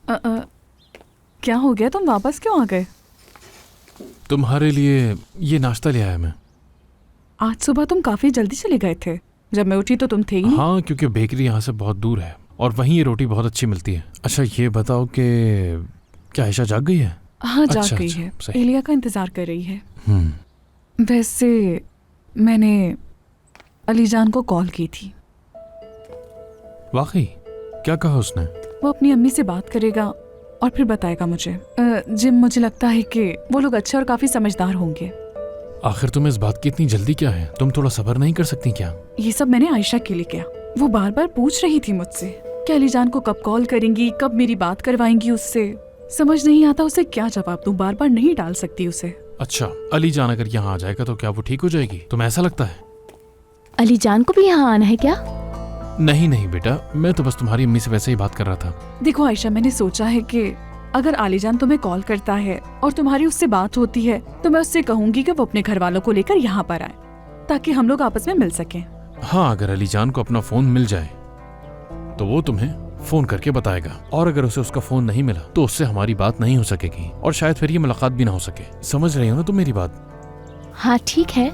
क्या हो गया, तुम वापस क्यों आ गए? तुम्हारे लिए ये नाश्ता ले आया मैं। आज सुबह तुम काफी जल्दी चले गए थे। जब मैं उठी तो तुम थे ही नहीं। हाँ, क्योंकि बेकरी यहाँ से बहुत दूर है और वहीं ये रोटी बहुत अच्छी मिलती है। अच्छा ये बताओ कि क्या आयशा जाग गई है? हाँ, जाग अच्छा, गई अच्छा, है। सही। एलिया का इंतजार कर रही है। हम्म। वैसे मैंने अलीजान को कॉल की थी। वाकई? क्या कहा उसने? वो अपनी अम्मी से बात करेगा और फिर बताएगा मुझे। जिम, मुझे लगता है कि वो लोग अच्छे और काफी समझदार होंगे। आखिर तुम्हें इस बात की इतनी जल्दी क्या है? तुम थोड़ा सब्र नहीं कर सकती क्या? ये सब मैंने आयशा के लिए किया। वो बार बार पूछ रही थी मुझसे कि अलीजान को कब कॉल करेंगी, कब मेरी बात करवाएंगी उससे। समझ नहीं आता उसे क्या जवाब दूं, बार बार नहीं डाल सकती उसे। अच्छा, अलीजान अगर यहाँ आ जाएगा तो क्या वो ठीक हो जाएगी? तुम्हें ऐसा लगता है? अलीजान को भी यहाँ आना है क्या? नहीं नहीं बेटा, मैं तो बस तुम्हारी अम्मी से वैसे ही बात कर रहा था। देखो आयशा, मैंने सोचा है कि अगर आलीजान तुम्हें कॉल करता है और तुम्हारी उससे बात होती है तो मैं उससे कहूंगी कि वो अपने घर वालों को लेकर यहाँ पर आए ताकि हम लोग आपस में मिल सकें। हाँ, अगर अलीजान को अपना फोन मिल जाए तो वो तुम्हें फोन करके बताएगा, और अगर उसे उसका फोन नहीं मिला तो उससे हमारी बात नहीं हो सकेगी और शायद फिर ये मुलाकात भी ना हो सके। समझ रही हो ना तुम मेरी बात? हाँ ठीक है,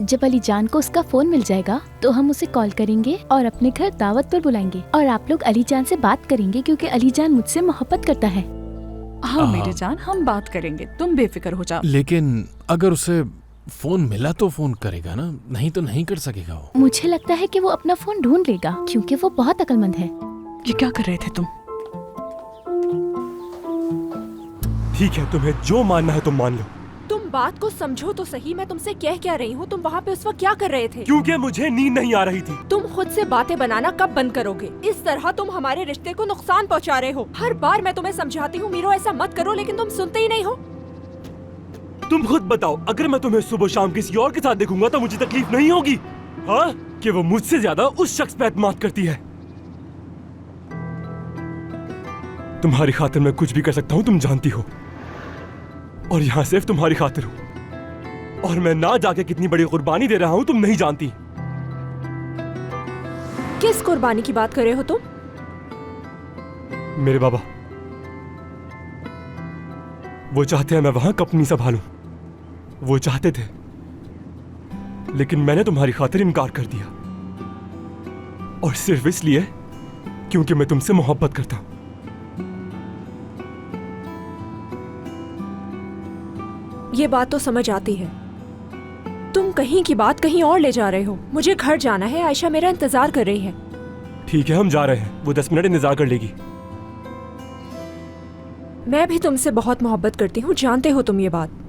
जब अलीजान को उसका फोन मिल जाएगा तो हम उसे कॉल करेंगे और अपने घर दावत पर बुलाएंगे और आप लोग अलीजान से बात करेंगे क्योंकि अलीजान मुझसे मोहब्बत करता है। हाँ मेरे जान, हम बात करेंगे, तुम बेफिक्र हो जाओ। लेकिन अगर उसे फोन मिला तो फोन करेगा ना, नहीं तो नहीं कर सकेगा वो। मुझे लगता है कि वो अपना फोन ढूंढ लेगा क्योंकि वो बहुत अक्लमंद है। ये क्या कर रहे थे तुम? ठीक है, तुम्हें जो मानना है तुम मान लो। तुम बात को समझो तो सही, मैं तुमसे कह क्या रही हूँ। तुम वहाँ पे उस वक्त क्या कर रहे थे? क्योंकि मुझे नींद नहीं आ रही थी। तुम खुद से बातें बनाना कब बंद करोगे? इस तरह तुम हमारे रिश्ते को नुकसान पहुँचा रहे हो। हर बार मैं तुम्हें समझाती हूँ मीरो ऐसा मत करो, लेकिन तुम सुनते ही नहीं हो। तुम खुद बताओ, अगर मैं तुम्हें सुबह शाम किसी और के साथ देखूंगा तो मुझे तकलीफ नहीं होगी? हाँ, कि वो मुझसे ज्यादा उस शख्स पे एतमाद करती है। तुम्हारी खातिर मैं कुछ भी कर सकता हूँ, तुम जानती हो, और यहाँ सिर्फ तुम्हारी खातिर हूँ। और मैं ना जाके कितनी बड़ी कुर्बानी दे रहा हूँ तुम नहीं जानती। किस कुर्बानी की बात कर रहे हो तुम? मेरे बाबा, वो चाहते हैं मैं वहां कंपनी संभालूं। वो चाहते थे, लेकिन मैंने तुम्हारी खातिर इनकार कर दिया, और सिर्फ इसलिए क्योंकि मैं तुमसे मोहब्बत करता हूं। ये बात तो समझ आती है, तुम कहीं की बात कहीं और ले जा रहे हो। मुझे घर जाना है, आयशा मेरा इंतजार कर रही है। ठीक है, हम जा रहे हैं, वो 10 मिनट इंतजार कर लेगी। मैं भी तुमसे बहुत मोहब्बत करती हूँ, जानते हो तुम ये बात।